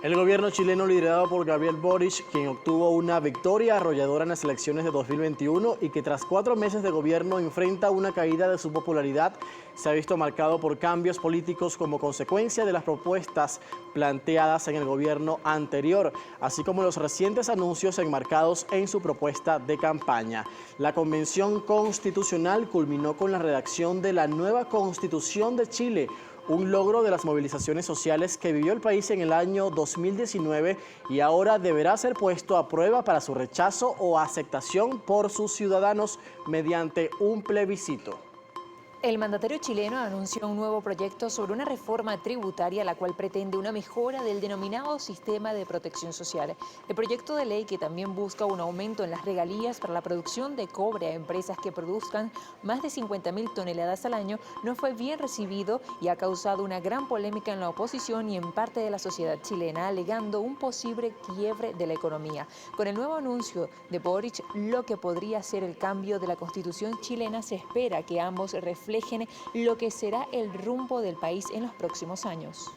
El gobierno chileno liderado por Gabriel Boric, quien obtuvo una victoria arrolladora en las elecciones de 2021 y que tras 4 meses de gobierno enfrenta una caída de su popularidad, se ha visto marcado por cambios políticos como consecuencia de las propuestas planteadas en el gobierno anterior, así como los recientes anuncios enmarcados en su propuesta de campaña. La Convención Constitucional culminó con la redacción de la nueva Constitución de Chile, un logro de las movilizaciones sociales que vivió el país en el año 2019 y ahora deberá ser puesto a prueba para su rechazo o aceptación por sus ciudadanos mediante un plebiscito. El mandatario chileno anunció un nuevo proyecto sobre una reforma tributaria, la cual pretende una mejora del denominado sistema de protección social. El proyecto de ley, que también busca un aumento en las regalías para la producción de cobre a empresas que produzcan más de 50.000 toneladas al año, no fue bien recibido y ha causado una gran polémica en la oposición y en parte de la sociedad chilena, alegando un posible quiebre de la economía. Con el nuevo anuncio de Boric, lo que podría ser el cambio de la Constitución chilena, se espera que ambos reflejen lo que será el rumbo del país en los próximos años.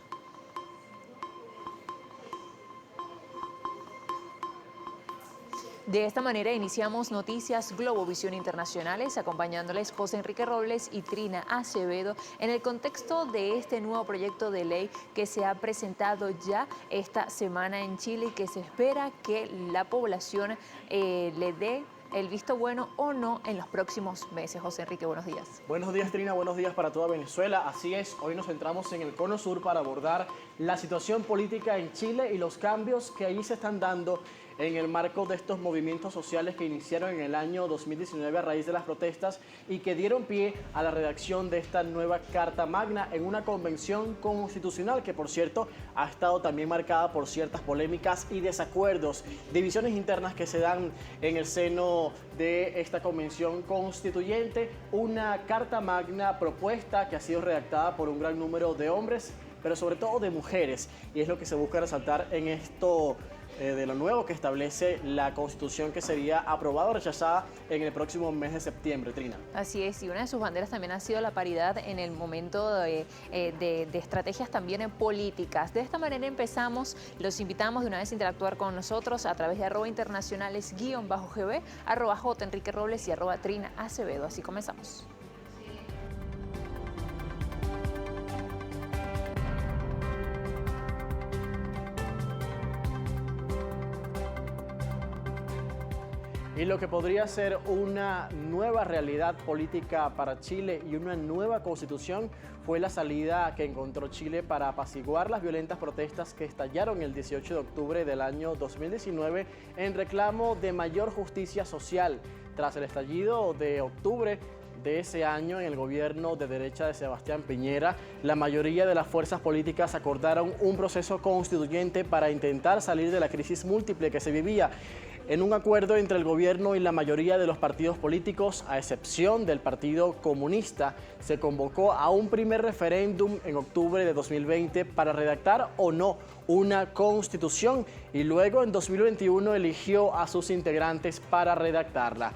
De esta manera iniciamos Noticias Globovisión Internacionales, acompañándoles José Enrique Robles y Trina Acevedo en el contexto de este nuevo proyecto de ley que se ha presentado ya esta semana en Chile y que se espera que la población le dé el visto bueno o no en los próximos meses. José Enrique, buenos días. Buenos días, Trina, buenos días para toda Venezuela. Así es, hoy nos centramos en el Cono Sur para abordar la situación política en Chile y los cambios que allí se están dando en el marco de estos movimientos sociales que iniciaron en el año 2019 a raíz de las protestas y que dieron pie a la redacción de esta nueva Carta Magna en una convención constitucional que, por cierto, ha estado también marcada por ciertas polémicas y desacuerdos, divisiones internas que se dan en el seno de esta convención constituyente. Una Carta Magna propuesta que ha sido redactada por un gran número de hombres, pero sobre todo de mujeres, y es lo que se busca resaltar en esto de lo nuevo que establece la Constitución, que sería aprobada o rechazada en el próximo mes de septiembre, Trina. Así es, y una de sus banderas también ha sido la paridad en el momento de estrategias también políticas. De esta manera empezamos, los invitamos de una vez a interactuar con nosotros a través de @internacionales_GB, @JEnriqueRobles y @Trina Acevedo. Así comenzamos. Y lo que podría ser una nueva realidad política para Chile y una nueva constitución fue la salida que encontró Chile para apaciguar las violentas protestas que estallaron el 18 de octubre del año 2019 en reclamo de mayor justicia social. Tras el estallido de octubre de ese año en el gobierno de derecha de Sebastián Piñera, la mayoría de las fuerzas políticas acordaron un proceso constituyente para intentar salir de la crisis múltiple que se vivía. En un acuerdo entre el gobierno y la mayoría de los partidos políticos, a excepción del Partido Comunista, se convocó a un primer referéndum en octubre de 2020 para redactar o no una constitución y luego en 2021 eligió a sus integrantes para redactarla.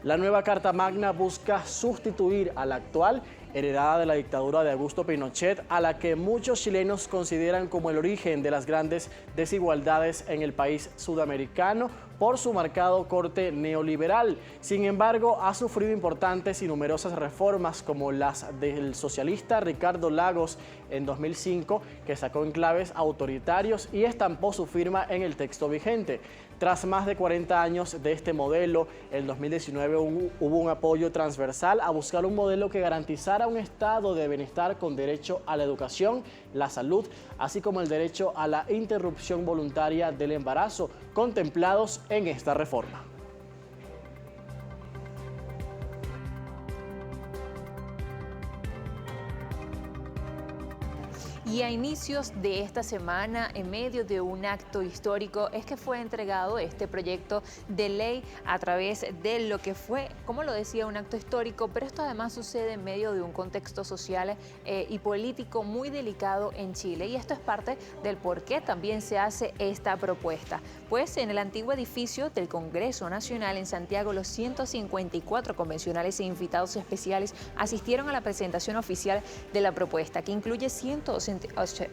La nueva Carta Magna busca sustituir a la actual, heredada de la dictadura de Augusto Pinochet, a la que muchos chilenos consideran como el origen de las grandes desigualdades en el país sudamericano por su marcado corte neoliberal. Sin embargo, ha sufrido importantes y numerosas reformas como las del socialista Ricardo Lagos en 2005, que sacó enclaves autoritarios y estampó su firma en el texto vigente. Tras más de 40 años de este modelo, en 2019 hubo un apoyo transversal a buscar un modelo que garantizara un estado de bienestar con derecho a la educación, la salud, así como el derecho a la interrupción voluntaria del embarazo, contemplados en esta reforma. Y a inicios de esta semana, en medio de un acto histórico, es que fue entregado este proyecto de ley a través de lo que fue, como lo decía, un acto histórico, pero esto además sucede en medio de un contexto social y político muy delicado en Chile. Y esto es parte del por qué también se hace esta propuesta. Pues en el antiguo edificio del Congreso Nacional en Santiago, los 154 convencionales e invitados especiales asistieron a la presentación oficial de la propuesta, que incluye 160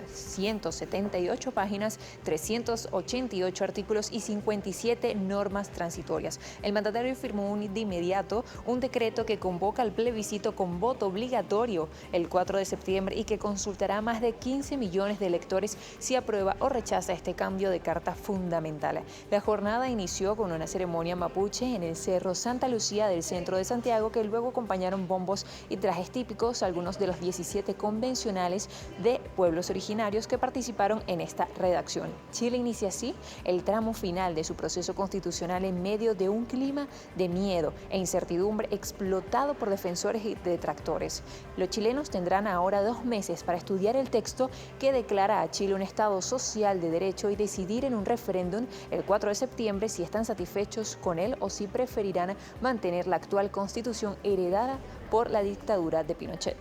178 páginas, 388 artículos y 57 normas transitorias. El mandatario firmó de inmediato un decreto que convoca al plebiscito con voto obligatorio el 4 de septiembre y que consultará a más de 15 millones de electores si aprueba o rechaza este cambio de carta fundamental. La jornada inició con una ceremonia mapuche en el Cerro Santa Lucía del centro de Santiago, que luego acompañaron bombos y trajes típicos, algunos de los 17 convencionales de pueblos originarios que participaron en esta redacción. Chile inicia así el tramo final de su proceso constitucional en medio de un clima de miedo e incertidumbre explotado por defensores y detractores. Los chilenos tendrán ahora 2 meses para estudiar el texto que declara a Chile un Estado social de derecho y decidir en un referéndum el 4 de septiembre si están satisfechos con él o si preferirán mantener la actual constitución heredada por la dictadura de Pinochet.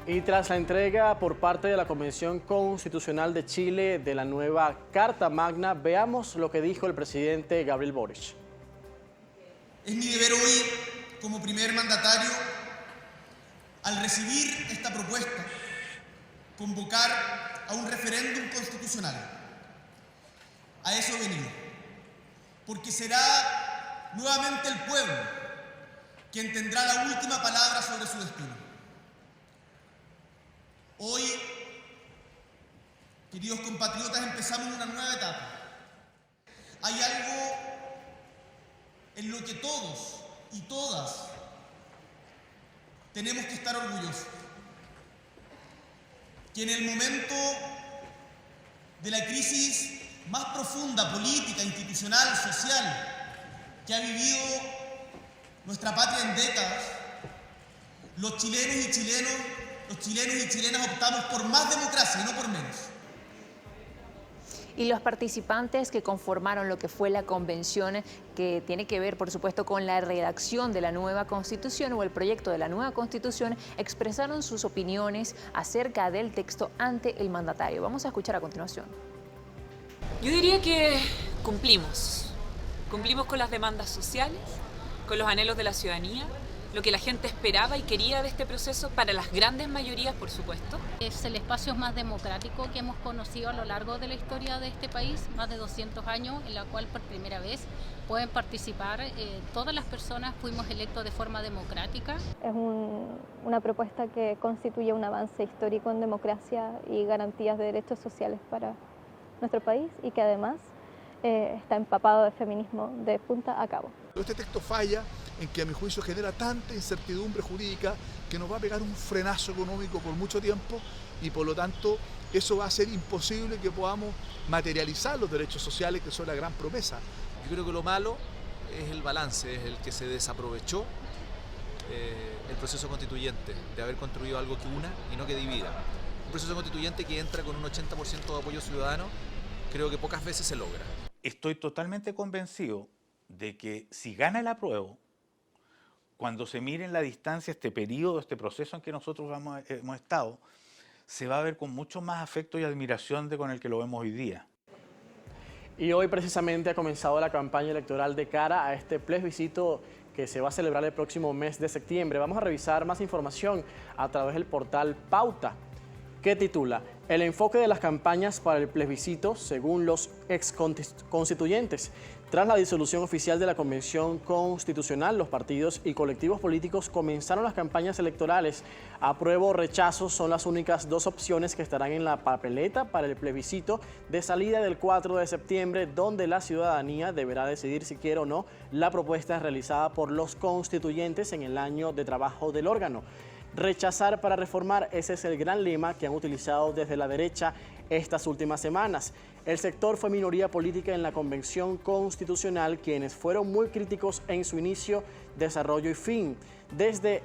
Y tras la entrega por parte de la Convención Constitucional de Chile de la nueva Carta Magna, veamos lo que dijo el presidente Gabriel Boric. Es mi deber hoy, como primer mandatario, al recibir esta propuesta, convocar a un referéndum constitucional. A eso he venido, porque será nuevamente el pueblo quien tendrá la última palabra sobre su destino. Hoy, queridos compatriotas, empezamos una nueva etapa. Hay algo en lo que todos y todas tenemos que estar orgullosos. Que en el momento de la crisis más profunda, política, institucional, social, que ha vivido nuestra patria en décadas, los chilenos y chilenas optamos por más democracia y no por menos. Y los participantes que conformaron lo que fue la convención, que tiene que ver, por supuesto, con la redacción de la nueva Constitución o el proyecto de la nueva Constitución, expresaron sus opiniones acerca del texto ante el mandatario. Vamos a escuchar a continuación. Yo diría que cumplimos con las demandas sociales, con los anhelos de la ciudadanía, lo que la gente esperaba y quería de este proceso para las grandes mayorías, por supuesto. Es el espacio más democrático que hemos conocido a lo largo de la historia de este país, más de 200 años, en la cual por primera vez pueden participar todas las personas, fuimos electos de forma democrática. Es una propuesta que constituye un avance histórico en democracia y garantías de derechos sociales para nuestro país y que además está empapado de feminismo de punta a cabo. Este texto falla en que a mi juicio genera tanta incertidumbre jurídica que nos va a pegar un frenazo económico por mucho tiempo y por lo tanto eso va a hacer imposible que podamos materializar los derechos sociales, que son la gran promesa. Yo creo que lo malo es el balance, es el que se desaprovechó el proceso constituyente, de haber construido algo que una y no que divida. Un proceso constituyente que entra con un 80% de apoyo ciudadano, creo que pocas veces se logra. Estoy totalmente convencido de que si gana el apruebo, cuando se mire en la distancia este periodo, este proceso en que nosotros hemos estado, se va a ver con mucho más afecto y admiración de con el que lo vemos hoy día. Y hoy precisamente ha comenzado la campaña electoral de cara a este plebiscito que se va a celebrar el próximo mes de septiembre. Vamos a revisar más información a través del portal Pauta, que titula El enfoque de las campañas para el plebiscito según los exconstituyentes. Tras la disolución oficial de la Convención Constitucional, los partidos y colectivos políticos comenzaron las campañas electorales. Apruebo o rechazo son las únicas 2 opciones que estarán en la papeleta para el plebiscito de salida del 4 de septiembre, donde la ciudadanía deberá decidir si quiere o no la propuesta realizada por los constituyentes en el año de trabajo del órgano. Rechazar para reformar, ese es el gran lema que han utilizado desde la derecha estas últimas semanas. El sector fue minoría política en la Convención Constitucional, quienes fueron muy críticos en su inicio, desarrollo y fin. Desde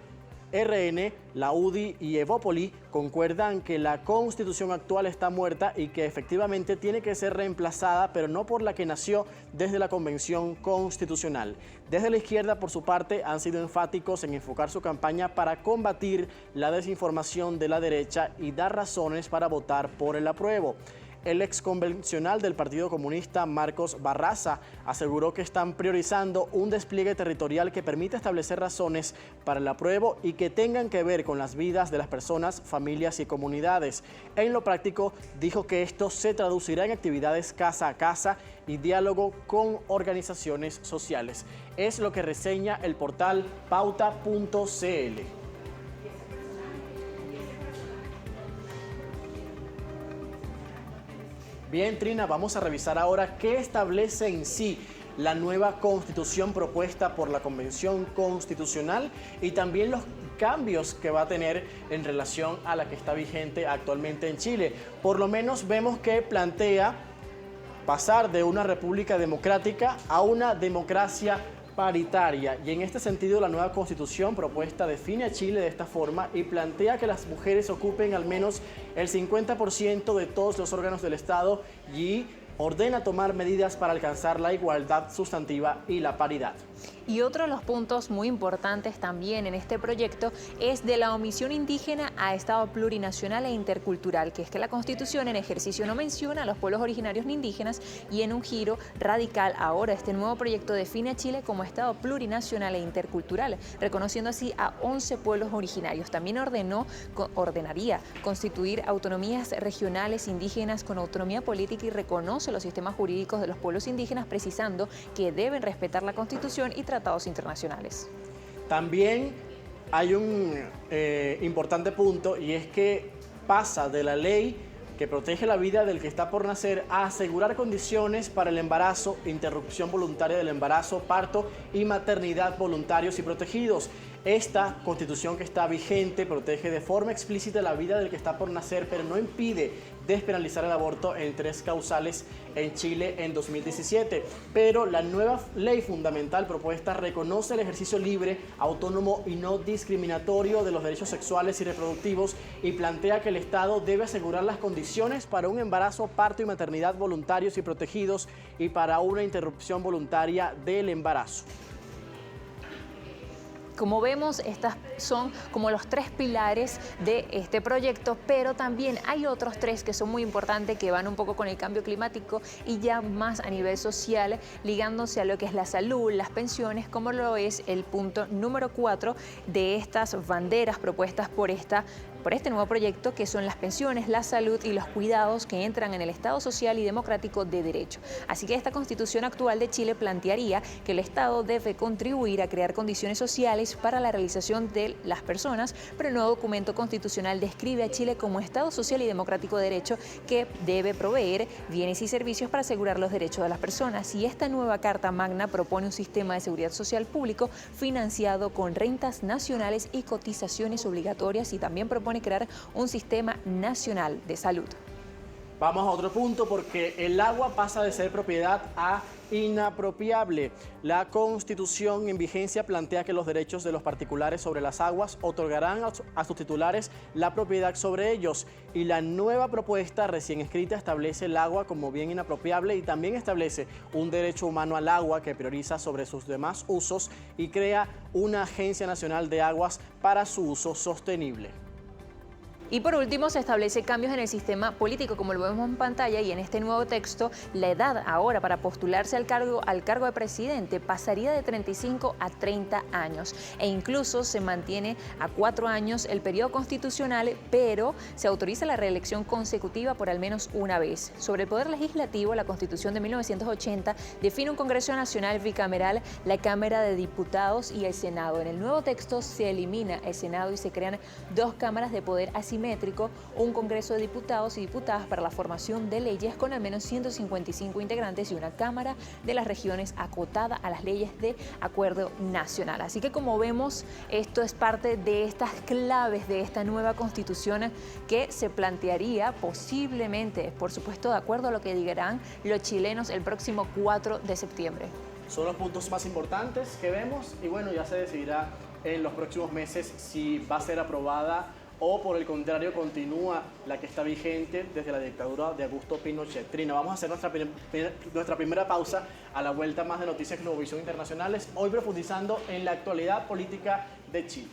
RN, la UDI y Evópoli concuerdan que la Constitución actual está muerta y que efectivamente tiene que ser reemplazada, pero no por la que nació desde la Convención Constitucional. Desde la izquierda, por su parte, han sido enfáticos en enfocar su campaña para combatir la desinformación de la derecha y dar razones para votar por el apruebo. El exconvencional del Partido Comunista, Marcos Barraza, aseguró que están priorizando un despliegue territorial que permita establecer razones para el apruebo y que tengan que ver con las vidas de las personas, familias y comunidades. En lo práctico, dijo que esto se traducirá en actividades casa a casa y diálogo con organizaciones sociales. Es lo que reseña el portal pauta.cl. Bien, Trina, vamos a revisar ahora qué establece en sí la nueva constitución propuesta por la Convención Constitucional y también los cambios que va a tener en relación a la que está vigente actualmente en Chile. Por lo menos vemos que plantea pasar de una república democrática a una democracia paritaria, y en este sentido la nueva constitución propuesta define a Chile de esta forma y plantea que las mujeres ocupen al menos el 50% de todos los órganos del Estado y ordena tomar medidas para alcanzar la igualdad sustantiva y la paridad. Y otro de los puntos muy importantes también en este proyecto es de la omisión indígena a Estado plurinacional e intercultural, que es que la Constitución en ejercicio no menciona a los pueblos originarios ni indígenas, y en un giro radical ahora este nuevo proyecto define a Chile como Estado plurinacional e intercultural, reconociendo así a 11 pueblos originarios. También ordenaría constituir autonomías regionales indígenas con autonomía política y reconoce los sistemas jurídicos de los pueblos indígenas, precisando que deben respetar la Constitución y tratados internacionales. También hay un importante punto, y es que pasa de la ley que protege la vida del que está por nacer a asegurar condiciones para el embarazo, interrupción voluntaria del embarazo, parto y maternidad voluntarios y protegidos. Esta constitución que está vigente protege de forma explícita la vida del que está por nacer, pero no impide despenalizar el aborto en 3 causales en Chile en 2017. Pero la nueva ley fundamental propuesta reconoce el ejercicio libre, autónomo y no discriminatorio de los derechos sexuales y reproductivos y plantea que el Estado debe asegurar las condiciones para un embarazo, parto y maternidad voluntarios y protegidos y para una interrupción voluntaria del embarazo. Como vemos, estas son como los 3 pilares de este proyecto, pero también hay otros 3 que son muy importantes, que van un poco con el cambio climático y ya más a nivel social, ligándose a lo que es la salud, las pensiones, como lo es el punto número 4 de estas banderas propuestas por este nuevo proyecto, que son las pensiones, la salud y los cuidados que entran en el Estado social y democrático de derecho. Así que esta Constitución actual de Chile plantearía que el Estado debe contribuir a crear condiciones sociales para la realización de las personas, pero el nuevo documento constitucional describe a Chile como Estado social y democrático de derecho que debe proveer bienes y servicios para asegurar los derechos de las personas. Y esta nueva Carta Magna propone un sistema de seguridad social público financiado con rentas nacionales y cotizaciones obligatorias, y también propone crear un sistema nacional de salud. Vamos a otro punto, porque el agua pasa de ser propiedad a inapropiable. La Constitución en vigencia plantea que los derechos de los particulares sobre las aguas otorgarán a sus titulares la propiedad sobre ellos, y la nueva propuesta recién escrita establece el agua como bien inapropiable y también establece un derecho humano al agua que prioriza sobre sus demás usos y crea una Agencia Nacional de Aguas para su uso sostenible. Y por último, se establece cambios en el sistema político, como lo vemos en pantalla, y en este nuevo texto, la edad ahora para postularse al cargo de presidente pasaría de 35 a 30 años. E incluso se mantiene a 4 años el periodo constitucional, pero se autoriza la reelección consecutiva por al menos una vez. Sobre el poder legislativo, la Constitución de 1980 define un Congreso Nacional bicameral, la Cámara de Diputados y el Senado. En el nuevo texto se elimina el Senado y se crean 2 cámaras de poder asimétrico, un Congreso de Diputados y Diputadas para la formación de leyes con al menos 155 integrantes y una Cámara de las Regiones acotada a las leyes de acuerdo nacional. Así que, como vemos, esto es parte de estas claves de esta nueva Constitución que se plantearía posiblemente, por supuesto, de acuerdo a lo que digan los chilenos el próximo 4 de septiembre. Son los puntos más importantes que vemos y bueno, ya se decidirá en los próximos meses si va a ser aprobada o por el contrario continúa la que está vigente desde la dictadura de Augusto Pinochet. Trina, vamos a hacer nuestra primera pausa. A la vuelta, más de Noticias Globovisión Internacionales, hoy profundizando en la actualidad política de Chile.